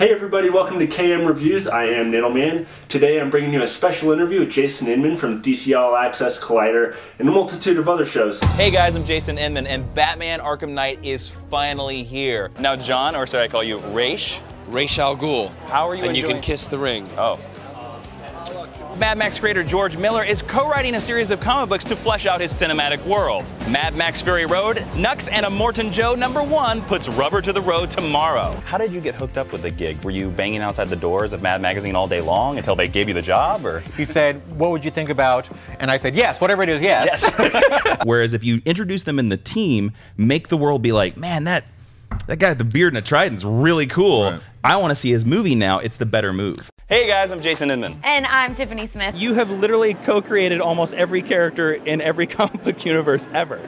Hey everybody, welcome to KM Reviews. I am Nadelman. Today I'm bringing you a special interview with Jason Inman from DC All Access, Collider, and a multitude of other shows. Hey guys, I'm Jason Inman, and Batman Arkham Knight is finally here. Now John, or should I call you Raish? Ra's al Ghul. How are you And enjoying? you can kiss the ring. Oh. Mad Max creator George Miller is co-writing a series of comic books to flesh out his cinematic world. Mad Max Fury Road, Nux and Immortan Joe #1 puts rubber to the road tomorrow. How did you get hooked up with the gig? Were you banging outside the doors of Mad Magazine all day long until they gave you the job, or? He said, "What would you think about?" And I said, "Yes, whatever it is, yes." Whereas if you introduce them in the team, make the world be like, man, that guy with the beard and a trident's really cool. Right. I want to see his movie now. It's the better move. Hey guys, I'm Jason Inman. And I'm Tiffany Smith. You have literally co-created almost every character in every comic book universe ever.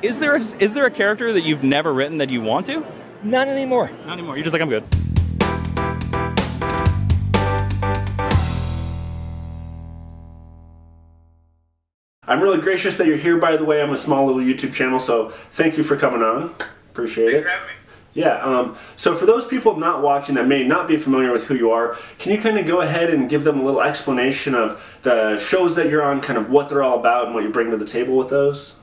Is there a character that you've never written that you want to? Not anymore. Not anymore. You're just like, I'm good. I'm really gracious that you're here, by the way. I'm a small little YouTube channel, so thank you for coming on. Appreciate it. Thanks for having me. Yeah, so for those people not watching that may not be familiar with who you are, can you kind of go ahead and give them a little explanation of the shows that you're on, kind of what they're all about and what you bring to the table with those?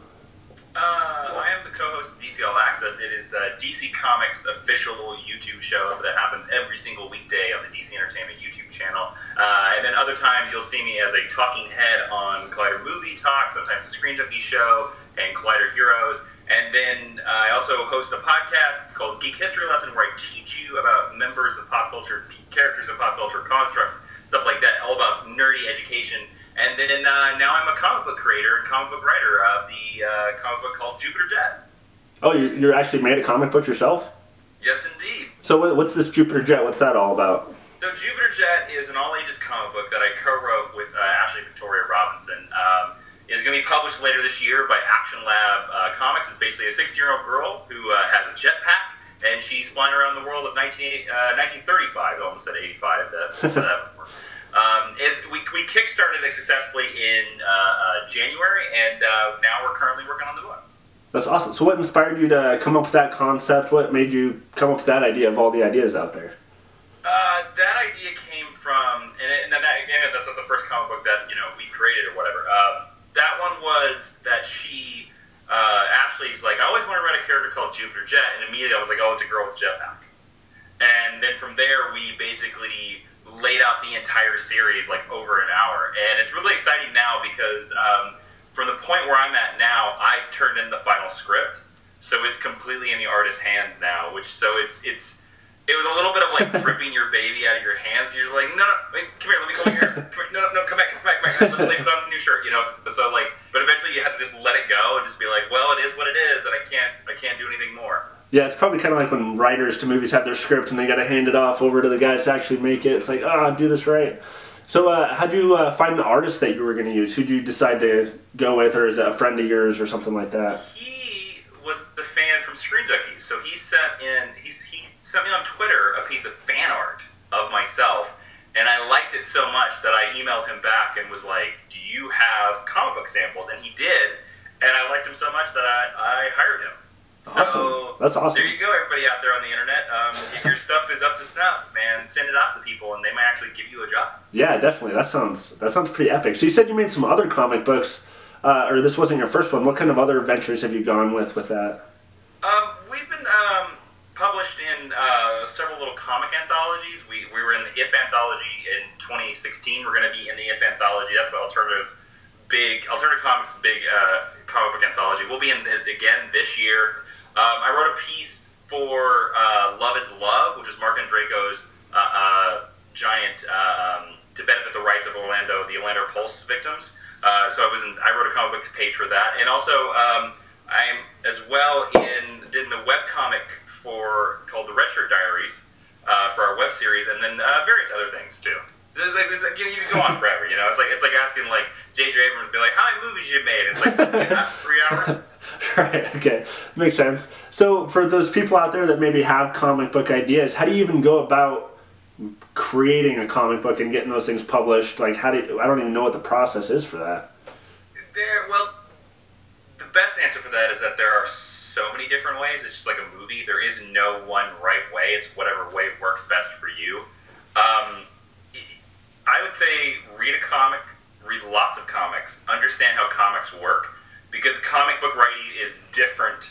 I am the co-host of DC All Access. It is DC Comics' official YouTube show that happens every single weekday on the DC Entertainment YouTube channel. And then other times you'll see me as a talking head on Collider Movie Talk, sometimes the Screen Junkie Show, and Collider Heroes. And then I also host a podcast called Geek History Lesson, where I teach you about members of pop culture, characters of pop culture, constructs, stuff like that, all about nerdy education. And then now I'm a comic book creator and comic book writer of the comic book called Jupiter Jet. Oh, you actually made a comic book yourself? Yes, indeed. So what's this Jupiter Jet? What's that all about? So Jupiter Jet is an all-ages comic book that I co-wrote with Ashley Victoria Robinson. Is going to be published later this year by Action Lab Comics. It's basically a 16-year-old girl who has a jetpack, and she's flying around the world of 1935. I almost said 85. We kickstarted it successfully in January, and now we're currently working on the book. That's awesome. So what inspired you to come up with that concept? What made you come up with that idea of all the ideas out there? That idea came from, and then again, that's not the first comic book that we created or whatever. That one was that Ashley's like, I always want to write a character called Jupiter Jet, and immediately I was like, oh, it's a girl with a jetpack. And then from there, we basically laid out the entire series like over an hour. And it's really exciting now because from the point where I'm at now, I've turned in the final script. So it's completely in the artist's hands now, it was a little bit of like ripping your baby out of your hands. You're like, no, wait, come here, let me come here. No, come back. Let me put on a new shirt, So like, but eventually you have to just let it go and just be like, well, it is what it is, and I can't do anything more. Yeah, it's probably kind of like when writers to movies have their script and they got to hand it off over to the guys to actually make it. It's like, do this right. So how'd you find the artist that you were going to use? Who'd you decide to go with, or is it a friend of yours or something like that? He was the fan from Screen Junkie, so he sent me on Twitter a piece of fan art of myself, and I liked it so much that I emailed him back and was like, do you have comic book samples? And he did, and I liked him so much that I hired him. Awesome. So that's awesome. There you go, everybody out there on the internet. If your stuff is up to snuff, man, send it off to people, and they might actually give you a job. Yeah, definitely. That sounds pretty epic. So you said you made some other comic books, or this wasn't your first one. What kind of other ventures have you gone with that? We've been published in several little comic anthologies. We were in the If Anthology in 2016. We're going to be in the If Anthology. That's what Alternative Comics' big comic book anthology. We'll be in it again this year. I wrote a piece for Love is Love, which is Mark Andreyko's giant to benefit the rights of the Orlando Pulse victims. So I wrote a comic book page for that, and also I'm as well did the webcomic called the Red Shirt Diaries for our web series, and then various other things too. So it's like you can go on forever, It's like asking like J.J. Abrams, be like, how many movies you made? It's like 3 hours. Right. Okay, makes sense. So for those people out there that maybe have comic book ideas, how do you even go about creating a comic book and getting those things published? Like, I don't even know what the process is for that. Well, the best answer for that is that there are so so many different ways. It's just like a movie. There is no one right way. It's whatever way works best for you. I would say read a comic, read lots of comics, understand how comics work, because comic book writing is different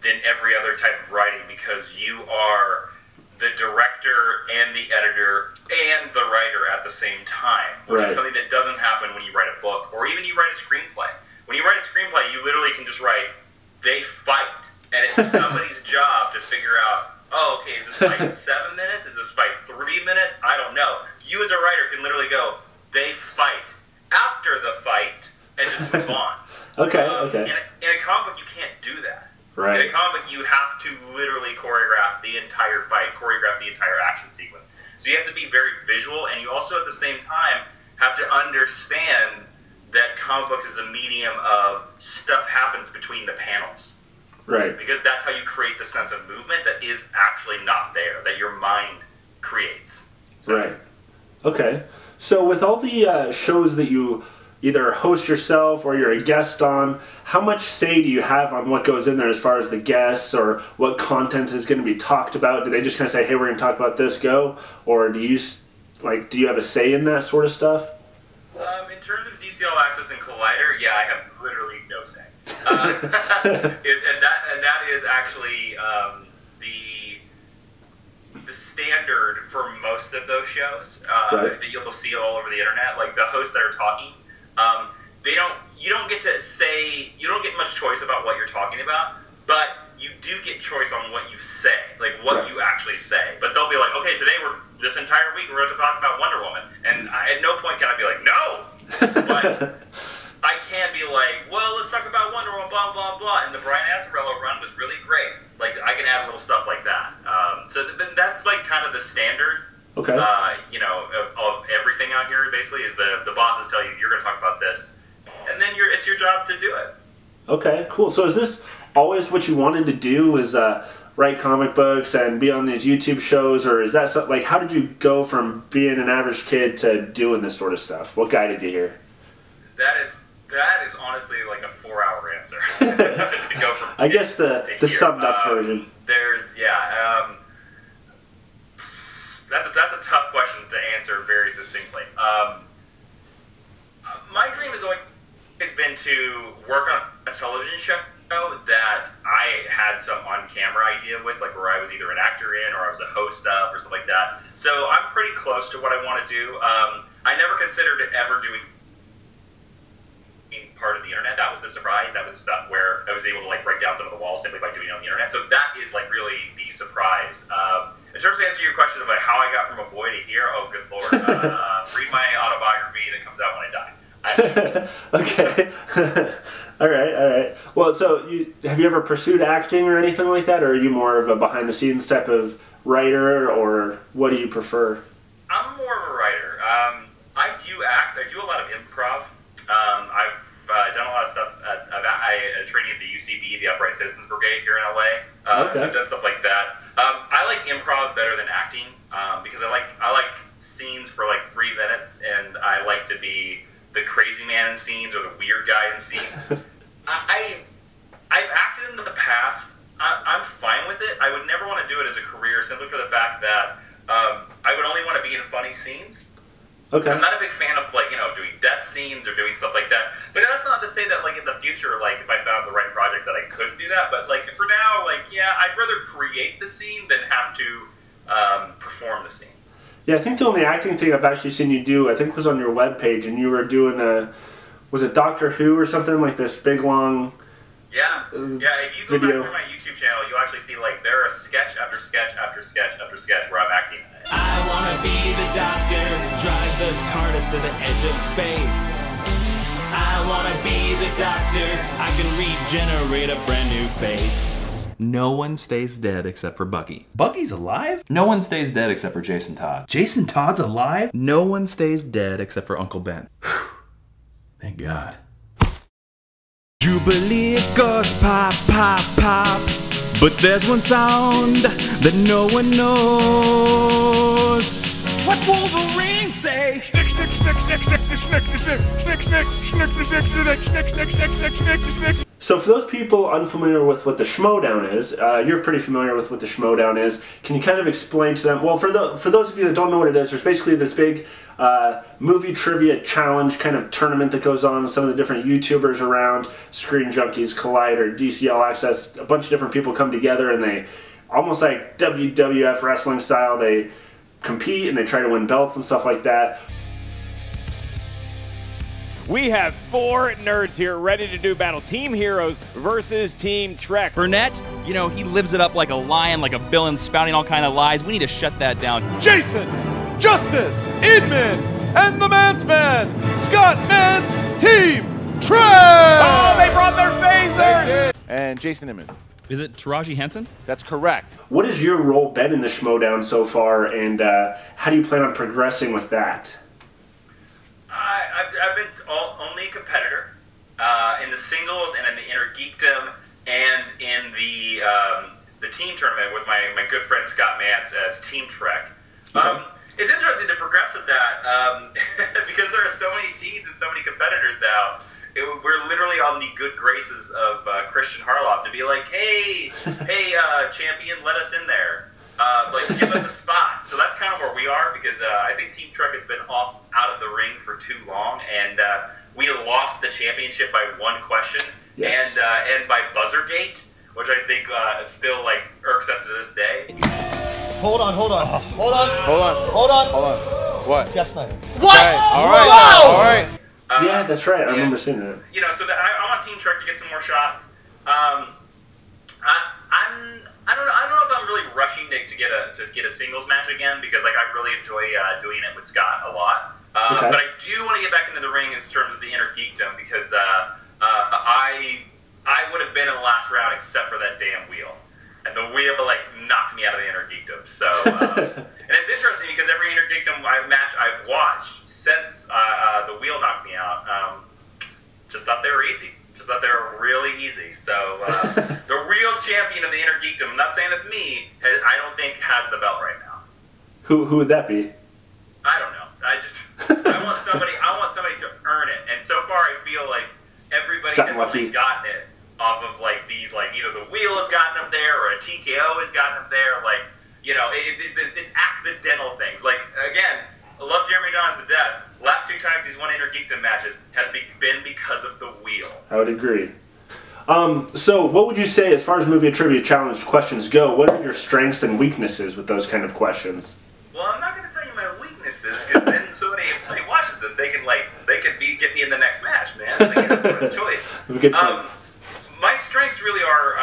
than every other type of writing, because you are the director and the editor and the writer at the same time, which is something that doesn't happen when you write a book or even you write a screenplay. When you write a screenplay, you literally can just write, they fight, and it's somebody's job to figure out, oh, okay, is this fight 7 minutes? Is this fight 3 minutes? I don't know. You as a writer can literally go, they fight after the fight, and just move on. Okay. In a comic book, you can't do that. Right. In a comic book, you have to literally choreograph the entire fight, choreograph the entire action sequence. So you have to be very visual, and you also, at the same time, have to understand that comic books is a medium of stuff happens between the panels. Right. Because that's how you create the sense of movement that is actually not there, that your mind creates. So, right. Okay. So with all the shows that you either host yourself or you're a guest on, how much say do you have on what goes in there as far as the guests or what content is going to be talked about? Do they just kind of say, hey, we're going to talk about this, go? Or do you have a say in that sort of stuff? In terms of DC All Access and Collider, yeah, I have literally no say. And that is actually the standard for most of those shows that you'll see all over the internet. Like the hosts that are talking, you don't get much choice about what you're talking about, but you do get choice on what you say, like what you actually say. But they'll be like, okay, today this entire week we're going to talk about Wonder Woman, and at no point can I be like, no. But I can be like, well, let's talk about Wonder Woman, blah blah blah. And the Brian Azzarello run was really great. Like I can add little stuff like that. So that's like kind of the standard. Okay. Of everything out here basically is the bosses tell you you're going to talk about this, and then it's your job to do it. Okay, cool. So is this always what you wanted to do? Is write comic books and be on these YouTube shows, or is that like how did you go from being an average kid to doing this sort of stuff? What guided you here? That is honestly like a 4-hour answer. To go from I guess the summed up version. That's a tough question to answer very succinctly. My dream has always been to work on a television show that I had some on-camera idea with, like where I was either an actor in or I was a host of or something like that. So I'm pretty close to what I want to do. I never considered ever doing part of the internet. That was the surprise. That was the stuff where I was able to like break down some of the walls simply by doing it on the internet. So that is like really the surprise. In terms of answering your question about how I got from a boy to here, oh good lord, read my autobiography that comes out when I die. Okay. All right. Well, so have you ever pursued acting or anything like that, or are you more of a behind-the-scenes type of writer, or what do you prefer? I'm more of a writer. I do act. I do a lot of improv. I've done a lot of stuff. I training at the UCB, the Upright Citizens Brigade here in LA. So I've done stuff like that. I like improv better than acting because I like scenes for like 3 minutes, and I like to be the crazy man in scenes or the weird guy in scenes. I've acted in the past. I'm fine with it. I would never want to do it as a career simply for the fact that I would only want to be in funny scenes. Okay. I'm not a big fan of doing death scenes or doing stuff like that. But that's not to say that like in the future, like if I found the right project that I couldn't do that. But like for now, like I'd rather create the scene than have to perform the scene. Yeah, I think the only acting thing I've actually seen you do, I think, was on your webpage, and you were doing was it Doctor Who or something, like this big long if you go video. back to my YouTube channel, you'll actually see like there are sketch after sketch after sketch after sketch where I'm acting. I wanna be the doctor, drive the TARDIS to the edge of space. I wanna be the doctor, I can regenerate a brand new face. No one stays dead except for Bucky. Bucky's alive? No one stays dead except for Jason Todd. Jason Todd's alive? No one stays dead except for Uncle Ben. Thank God. Jubilee goes pop, pop, pop. But there's one sound that no one knows. What's Wolverine say? Schnick, schnick, schnick, schnick, schnick, schnick, schnick, schnick, schnick, schnick, schnick, schnick, schnick, schnick, schnick, schnick, schnick. So for those people unfamiliar with what the Schmoedown is, you're pretty familiar with what the Schmoedown is. Can you kind of explain to them? Well, for those of you that don't know what it is, there's basically this big movie trivia challenge kind of tournament that goes on with some of the different YouTubers around, Screen Junkies, Collider, DCL Access, a bunch of different people come together and they, almost like WWF wrestling style, they compete and they try to win belts and stuff like that. We have 4 nerds here ready to do battle. Team Heroes versus Team Trek. Burnett, you know, he lives it up like a lion, like a villain, spouting all kind of lies. We need to shut that down. Jason, Justice, Inman, and the Man's Man, Scott Man's Team Trek! Oh, they brought their phasers! And Jason Inman. Is it Taraji Henson? That's correct. What has your role been in the Schmoedown so far, and how do you plan on progressing with that? I've been only a competitor in the singles and in the inner geekdom and in the team tournament with my good friend Scott Mance as Team Trek. Okay. It's interesting to progress with that because there are so many teams and so many competitors now. We're literally on the good graces of Christian Harloff to be like, hey, champion, let us in there. Like, give us a spot. So that's kind of where we are because I think Team Trek has been out of the ring for too long, and we lost the championship by 1 question, yes. and by Buzzergate, which I think still like irks us to this day. Hold on. What? Jeff Snyder. What? Okay. All right. Wow! All right. Yeah, that's right. I remember seeing that. You know, so I want Team Trek to get some more shots. I don't know if I'm really rushing to get a singles match again because like I really enjoy doing it with Scott a lot. Okay. But I do want to get back into the ring in terms of the inner geekdom because I would have been in the last round except for that damn wheel, and the wheel like knocked me out of the inner geekdom. So and it's interesting because every inner geekdom match I've watched since the wheel knocked me out, just thought they were easy. Just thought they were really easy. So the real champion of the inner geekdom, I'm not saying it's me, I don't think has the belt right now. Who would that be? I don't know. I want somebody to earn it. And so far I feel like everybody has only gotten it off of like these, like either the wheel has gotten them there or a TKO has gotten them there. Like, you know, it's accidental things. Like, again, I love Jeremy Johns to death. Last 2 times he's won inner geekdom matches has been because of the wheel. I would agree. So what would you say as far as movie trivia challenge questions go? What are your strengths and weaknesses with those kind of questions? Well, I'm not going to tell you my weaknesses because then if somebody watches this, they can get me in the next match, man. They can have a choice. My strengths really are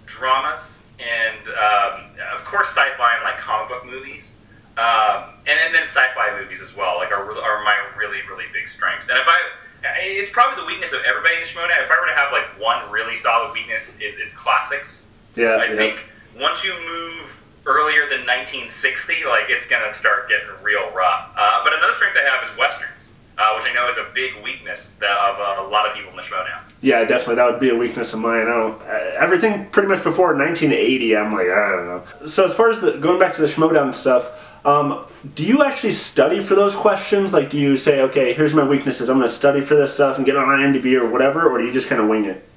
dramas and of course sci-fi and like comic book movies. And then sci-fi movies as well, like are my really big strengths. And it's probably the weakness of everybody in the Schmoedown. If I were to have like one really solid weakness, it's classics. Yeah. I think once you move earlier than 1960, like it's gonna start getting real rough. But another strength I have is westerns, which I know is a big weakness of a lot of people in the Schmoedown. Yeah, definitely. That would be a weakness of mine. Everything pretty much before 1980, I'm like, I don't know. So as far as going back to the Schmoedown stuff, do you actually study for those questions? Like, do you say, okay, here's my weaknesses, I'm going to study for this stuff and get on IMDb or whatever, or do you just kind of wing it?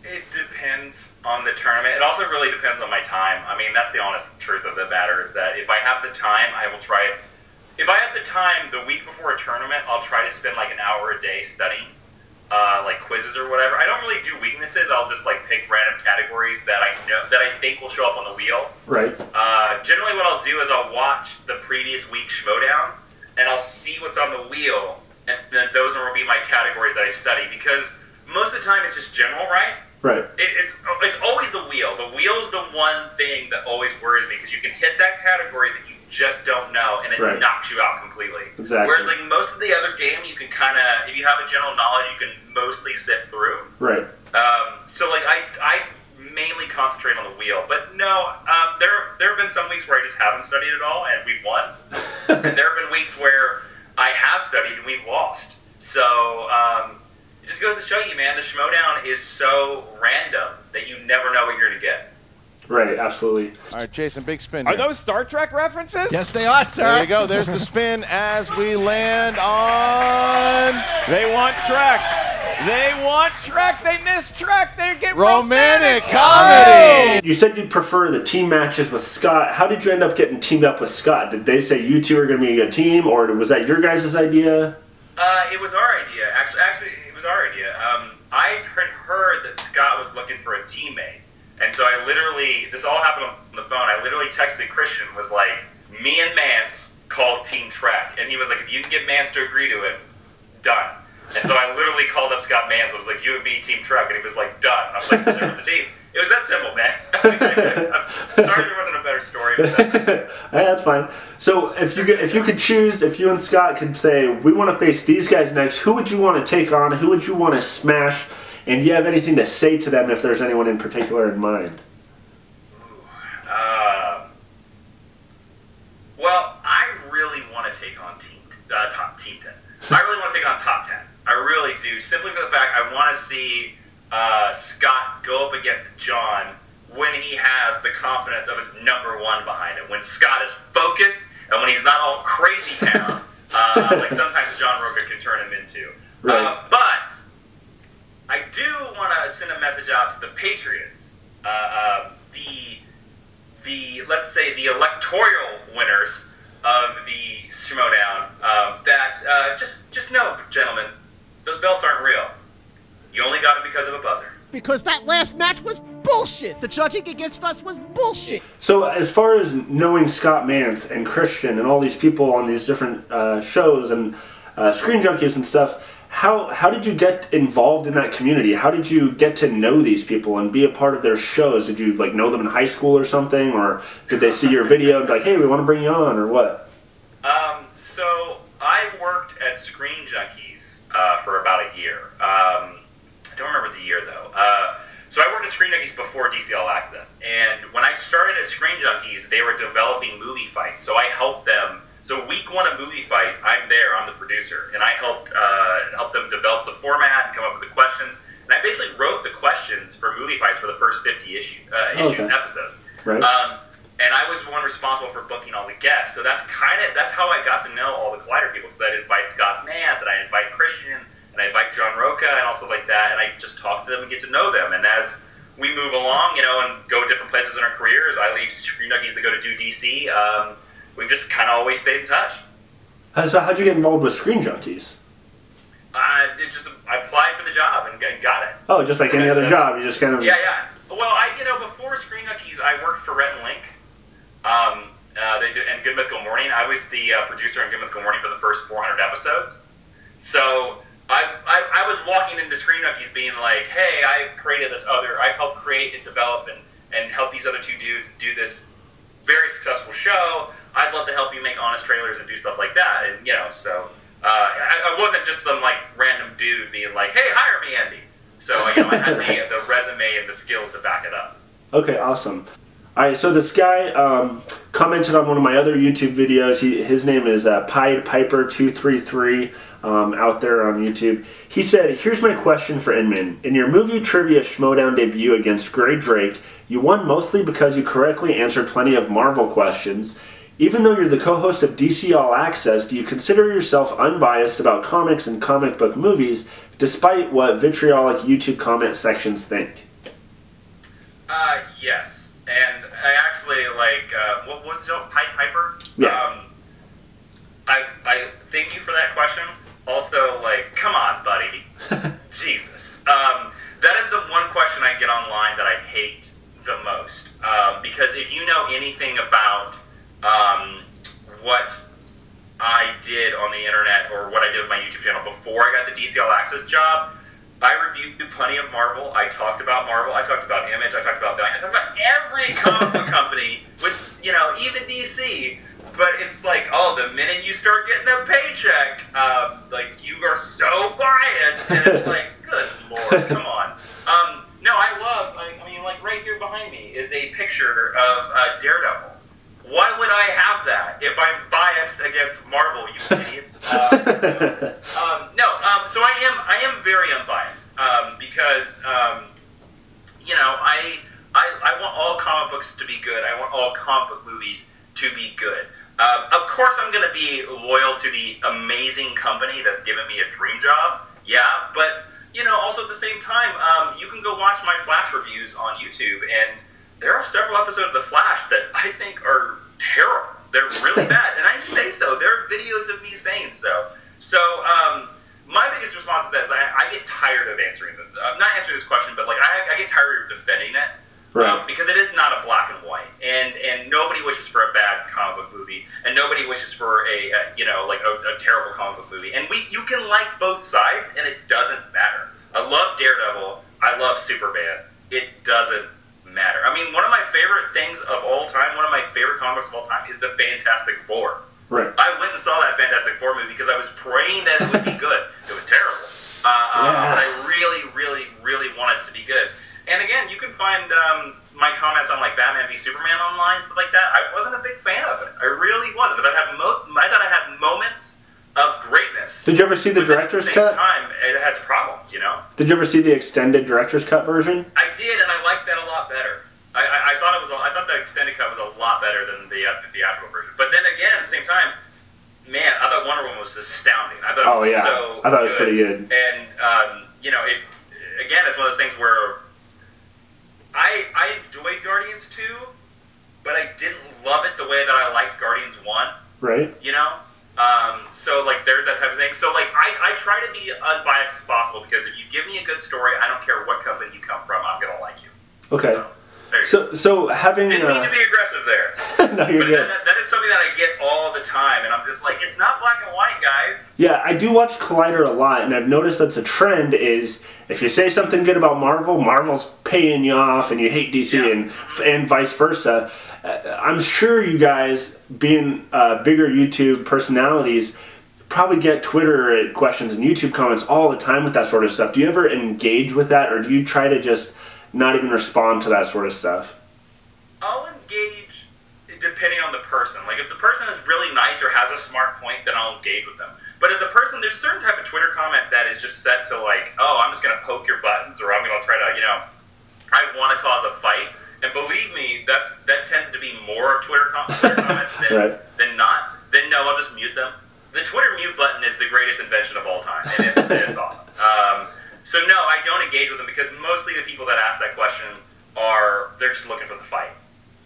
It depends on the tournament. It also really depends on my time. I mean, that's the honest truth of the matter is that if I have the time, I will try it. If I have the time the week before a tournament, I'll try to spend like an hour a day studying, like quizzes or whatever. I don't really do weaknesses. I'll just like pick random categories that I think will show up on the wheel. Right. Generally, what I'll do is I'll watch the previous week's Schmoedown, and I'll see what's on the wheel, and then those will be my categories that I study because most of the time it's just general, right? Right. It's always the wheel. The wheel's the one thing that always worries me because you can hit that category that you just don't know, and it knocks you out completely. Exactly. Whereas like most of the other game, you can kind of, if you have a general knowledge, you can mostly sift through. Right. So like I mainly concentrate on the wheel, but no, there have been some weeks where I just haven't studied at all, and we've won. And there have been weeks where I have studied and we've lost. So it just goes to show you, man, the Schmoedown is so random that you never know what you're going to get. Right, absolutely. All right, Jason, big spin. Are here. those Star Trek references? Yes, they are, sir. There you go. There's the spin as we land on. They want Trek. They want Trek. They miss Trek. They get romantic comedy. You said you'd prefer the team matches with Scott. How did you end up getting teamed up with Scott? Did they say you two are going to be a team, or was that your guys' idea? It was our idea. Actually, it was our idea. I had heard that Scott was looking for a teammate. And so I literally, this all happened on the phone, I literally texted Christian, was like, me and Mance called Team Trek. And he was like, if you can get Mance to agree to it, done. And so I literally called up Scott Mance. I was like, you and me, Team Trek. And he was like, done. I was like, well, there was the team. It was that simple, man. Sorry there wasn't a better story. But that's fine. So if you could choose, if you and Scott could say, we want to face these guys next, who would you want to take on? Who would you want to smash? And do you have anything to say to them if there's anyone in particular in mind? Well, I really want to take on Team 10. I really want to take on Top 10. I really do, simply for the fact I want to see Scott go up against John when he has the confidence of his #1 behind him. When Scott is focused and when he's not all crazy town, like sometimes John Roca can turn him into. Right. But I do want to send a message out to the Patriots, let's say the electoral winners of the Schmoedown, that just know, gentlemen, those belts aren't real. You only got it because of a buzzer. Because that last match was bullshit. The judging against us was bullshit. So as far as knowing Scott Mance and Christian and all these people on these different shows and Screen Junkies and stuff, how did you get involved in that community? How did you get to know these people and be a part of their shows? Did you like know them in high school or something, or did they see your video and be like, hey, we want to bring you on, or what? So I worked at Screen Junkies for about a year. I don't remember the year though. So I worked at Screen Junkies before DC All Access, and when I started at Screen Junkies, they were developing movie fights. So I helped them. So week 1 of movie fights, I'm there, I'm the producer, and I helped them develop the format and come up with the questions. And I basically wrote the questions for movie fights for the first 50 episodes. Right. And I was the one responsible for booking all the guests. So that's how I got to know all the Collider people, because I'd invite Scott Mance, and I'd invite Christian, and I'd invite John Roca, and also like that, and I just talk to them and get to know them. And as we move along, and go different places in our careers, I leave Screen Junkies to go to do DC. We've just kind of always stayed in touch. So how'd you get involved with Screen Junkies? I applied for the job and got it. Oh, just like any other job, you just kind of... Yeah. Well, before Screen Junkies, I worked for Rhett and Link. They did, and Good Mythical Morning. I was the producer on Good Mythical Morning for the first 400 episodes. So I was walking into Screen Junkies being like, hey, I've helped create and develop and help these other 2 dudes do this very successful show. I'd love to help you make honest trailers and do stuff like that. And, so I wasn't just some, like, random dude being like, hey, hire me, Andy. So, I had the resume and the skills to back it up. Okay, awesome. All right, so this guy commented on one of my other YouTube videos. His name is Pied Piper 233 out there on YouTube. He said, here's my question for Inman. In your movie trivia Schmoedown debut against Gray Drake, you won mostly because you correctly answered plenty of Marvel questions. Even though you're the co-host of DC All Access, do you consider yourself unbiased about comics and comic book movies, despite what vitriolic YouTube comment sections think? Yes. And I actually, what was the joke? Pied Piper? Yeah. I thank you for that question. Also, come on, buddy. Jesus. That is the one question I get online that I hate the most. Because if you know anything about what I did on the internet or what I did with my YouTube channel before I got the DC All Access job, I reviewed plenty of Marvel. I talked about Marvel. I talked about Image. I talked about Valiant. I talked about every comic book company with, even DC. But it's like, the minute you start getting a paycheck, you are so biased. And it's like, good Lord, come on. No, I love, right here behind me is a picture of Daredevil. Why would I have that if I'm biased against Marvel, you idiots? So I am very unbiased because, I want all comic books to be good. I want all comic book movies to be good. Of course, I'm going to be loyal to the amazing company that's given me a dream job. Yeah, but, you know, also at the same time, you can go watch my Flash reviews on YouTube, and there are several episodes of The Flash that I think are terrible. They're really bad, and I say so. There are videos of me saying so. So, my biggest response to that is I get tired of answering not answering this question, but like I get tired of defending it. Right. Because it is not a black and white, and nobody wishes for a bad comic book movie, and nobody wishes for a terrible comic book movie. And you can like both sides, and it doesn't matter. I love Daredevil. I love Superman. It doesn't matter. I mean, one of my favorite things of all time, one of my favorite comics of all time, is the Fantastic Four. Right. I went and saw that Fantastic Four movie because I was praying that it would be good. It was terrible, but I really, really, really wanted it to be good. And again, you can find my comments on like Batman v Superman online, stuff like that. I wasn't a big fan of it. I really wasn't. But I thought I had moments of greatness. Did you ever see the director's cut? At the same time, it has problems, you know. Did you ever see the extended director's cut version? I did, and I liked that a lot better. I thought the extended cut was a lot better than the theatrical version. But then again, at the same time, man, I thought Wonder Woman was astounding. I thought it was so I thought it was pretty good. And you know, again, it's one of those things where I enjoyed Guardians 2, but I didn't love it the way that I liked Guardians 1. Right. You know? So, like, there's that type of thing. So, like, I try to be unbiased as possible because if you give me a good story, I don't care what company you come from, I'm going to like you. Okay. So having... Didn't mean to be aggressive there. No, you're good. That is something that I get all the time, and I'm just like, it's not black and white, guys. Yeah, I do watch Collider a lot, and I've noticed that's a trend is if you say something good about Marvel, Marvel's paying you off, and you hate DC, and vice versa. I'm sure you guys, being bigger YouTube personalities, probably get Twitter questions and YouTube comments all the time with that sort of stuff. Do you ever engage with that, or do you try to just not even respond to that sort of stuff? I'll engage depending on the person. Like, if the person is really nice or has a smart point, then I'll engage with them. But if the person, there's a certain type of Twitter comment that is just set to, like, oh, I'm just going to poke your buttons, or I'm going to try to, you know, I want to cause a fight. And believe me, that tends to be more of Twitter comments than not. Then no, I'll just mute them. The Twitter mute button is the greatest invention of all time, and it's awesome. So no, I don't engage with them because mostly the people that ask that question they're just looking for the fight.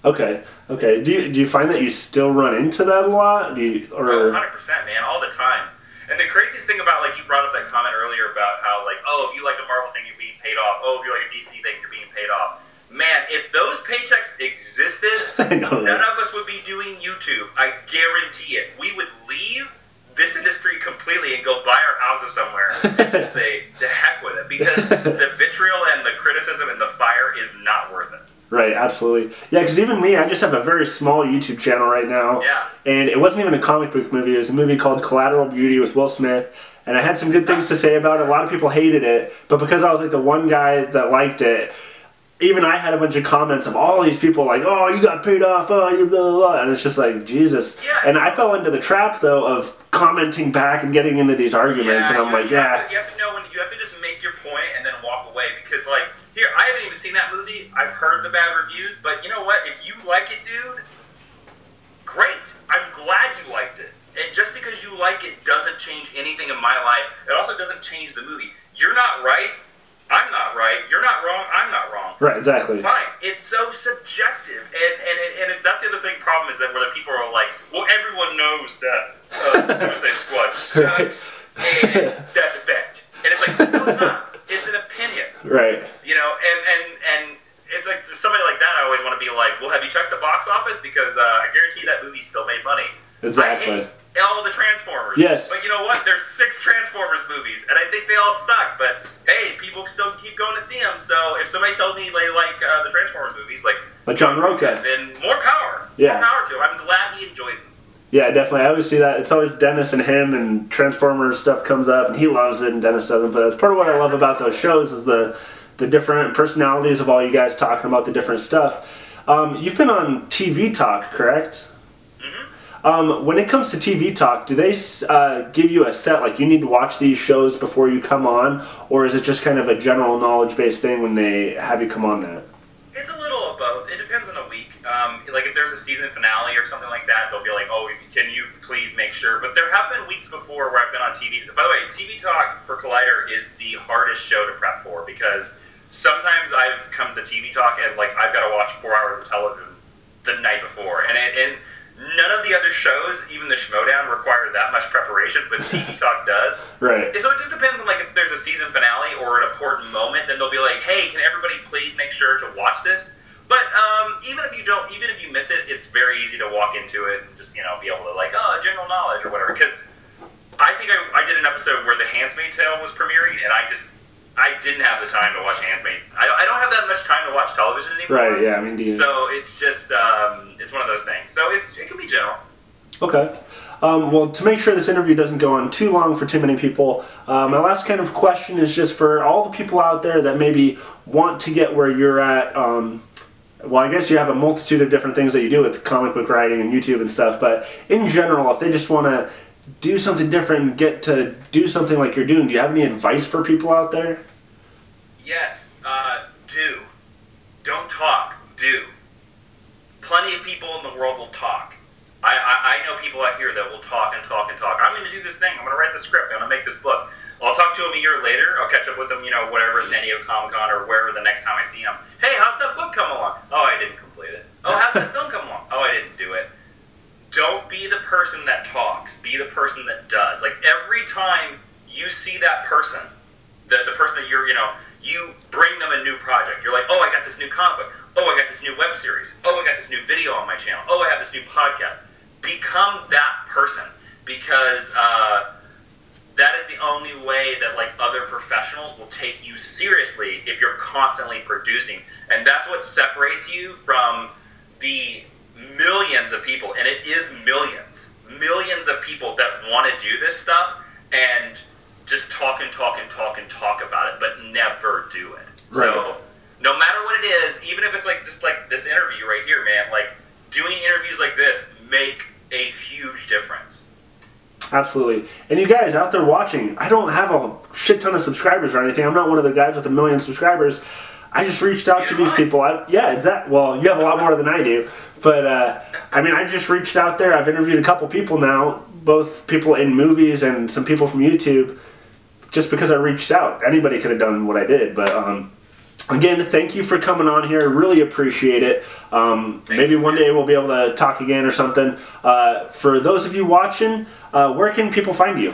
Okay. Do you find that you still run into that a lot? 100%, man, all the time. And the craziest thing about, like, you brought up that comment earlier about how, like, oh, if you like a Marvel thing, you're being paid off. Oh, if you like a DC thing, you're being paid off. Man, if those paychecks existed, none of us would be doing YouTube. I guarantee it. We would leave this industry completely and go buy our houses somewhere and just say, to heck with it. Because the vitriol and the criticism and the fire is not worth it. Right, absolutely. Yeah, because even me, I just have a very small YouTube channel right now. Yeah. And it wasn't even a comic book movie. It was a movie called Collateral Beauty with Will Smith. And I had some good things to say about it. A lot of people hated it. But because I was like the one guy that liked it, even I had a bunch of comments of all these people like, oh, you got paid off, oh, you blah, blah, blah. And it's just like, Jesus. Yeah. And I fell into the trap, though, of commenting back and getting into these arguments. And I'm like, you have to know when you have to just make your point and then walk away. Because, like, here, I haven't even seen that movie. I've heard the bad reviews. But you know what? If you like it, dude, great. I'm glad you liked it. And just because you like it doesn't change anything in my life. It also doesn't change the movie. You're not right. I'm not right. You're not wrong. I'm not wrong. Right, exactly. Fine. It's so subjective, and that's the other problem is that where the people are like, well, everyone knows that Suicide Squad sucks, and that's a fact. And it's like, no, it's not. It's an opinion. Right. You know, and it's like to somebody like that, I always want to be like, well, have you checked the box office? Because I guarantee that movie still made money. Exactly. I hate all the Transformers. Yes. But you know what? There's 6 Transformers movies, and I think they all suck. But hey, people still keep going to see them. So if somebody tells me they like the Transformers movies, like John Roca, then more power. Yeah. More power to him. I'm glad he enjoys them. Yeah, definitely. I always see that. It's always Dennis and him, and Transformers stuff comes up, and he loves it, and Dennis doesn't. But that's part of what I love about those shows is the different personalities of all you guys talking about the different stuff. You've been on TV Talk, correct? When it comes to TV Talk, do they give you a set, like you need to watch these shows before you come on, or is it just kind of a general knowledge-based thing when they have you come on that? It's a little both. It depends on the week. Like if there's a season finale or something like that, they'll be like, "Oh, can you please make sure?" But there have been weeks before where I've been on TV. By the way, TV Talk for Collider is the hardest show to prep for because sometimes I've come to TV Talk and like I've got to watch 4 hours of television the night before, and none of the other shows, even the Schmoedown, require that much preparation, but TV Talk does. Right. So it just depends on like if there's a season finale or an important moment, then they'll be like, "Hey, can everybody please make sure to watch this?" But even if you miss it, it's very easy to walk into it and just be able to like general knowledge or whatever. Because I think I did an episode where The Handmaid's Tale was premiering, and I didn't have the time to watch Handmaid. I don't have that much time to watch television anymore. Right. Yeah. I mean, so it's just it's one of those things. So it can be general. Okay. Well, to make sure this interview doesn't go on too long for too many people, my last kind of question is just for all the people out there that maybe want to get where you're at. Well, I guess you have a multitude of different things that you do with comic book writing and YouTube and stuff, but in general, if they just want to do something different and get to do something like you're doing, do you have any advice for people out there? Yes. Do. Don't talk. Do. Plenty of people in the world will talk. I know people out here that will talk and talk and talk. I'm going to do this thing. I'm going to write the script. I'm going to make this book. I'll talk to them a year later. I'll catch up with them, whatever, San Diego Comic-Con or wherever the next time I see them. Hey, how's that book come along? Oh, I didn't complete it. Oh, how's that film come along? Oh, I didn't do it. Don't be the person that talks. Be the person that does. Like, every time you see that person, the person that you bring them a new project. You're like, oh, I got this new comic book. Oh, I got this new web series. Oh, I got this new video on my channel. Oh, I have this new podcast. Become that person, because that is the only way that like other professionals will take you seriously if you're constantly producing. And that's what separates you from the millions of people, and it is millions of people that want to do this stuff and just talk and talk and talk and talk about it, but never do it. Right. So no matter what it is, even if it's like just like this interview right here, man, like doing interviews like this make a huge difference. Absolutely. And you guys out there watching, I don't have a shit ton of subscribers or anything. I'm not one of the guys with 1 million subscribers. I just reached out to these people. Yeah, exactly. Well, you have a lot more than I do. But, I mean, I just reached out there. I've interviewed a couple people now, both people in movies and some people from YouTube, just because I reached out. Anybody could have done what I did. But, again, thank you for coming on here. Really appreciate it. Maybe one day we'll be able to talk again or something. For those of you watching, where can people find you?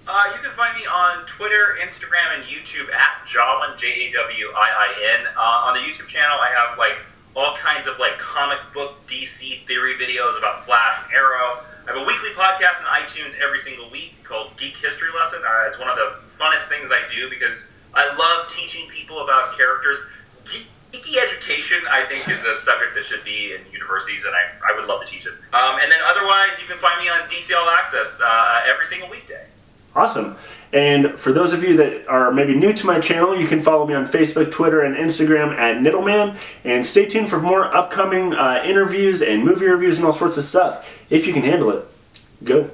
You can find me on Twitter, Instagram, and YouTube at Jawin, Jawin. On the YouTube channel, I have like all kinds of like comic book DC theory videos about Flash and Arrow. I have a weekly podcast on iTunes every single week called Geek History Lesson. It's one of the funnest things I do because I love teaching people about characters. Geeky education, I think, is a subject that should be in universities, and I would love to teach it. And then otherwise, you can find me on DC All Access every single weekday. Awesome. And for those of you that are maybe new to my channel, you can follow me on Facebook, Twitter, and Instagram at Niddleman. And stay tuned for more upcoming interviews and movie reviews and all sorts of stuff. If you can handle it, go.